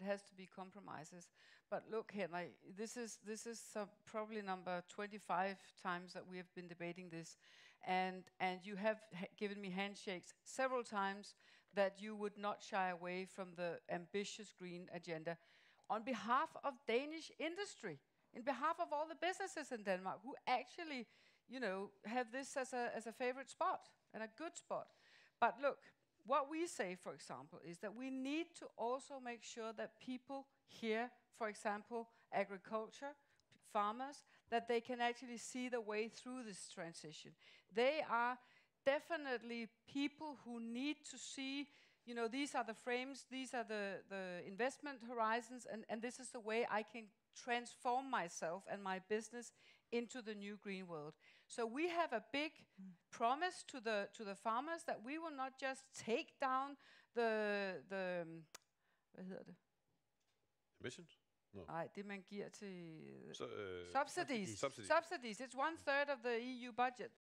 has to be compromises. But look, Henrik, this is probably number 25 times that we have been debating this, and you have given me handshakes several times that you would not shy away from the ambitious green agenda on behalf of Danish industry, in behalf of all the businesses in Denmark who actually, have this as a favorite spot and a good spot. But look, what we say, for example, is that we need to also make sure that people here, for example, agriculture, farmers, that they can actually see the way through this transition. They are definitely people who need to see, these are the frames, these are the investment horizons, and this is the way I can transform myself and my business into the new green world. So we have a big promise to the farmers that we will not just take down the hvad hedder det? Emissions? No. Nej, det man giver til subsidies. It's 1/3 of the EU budget.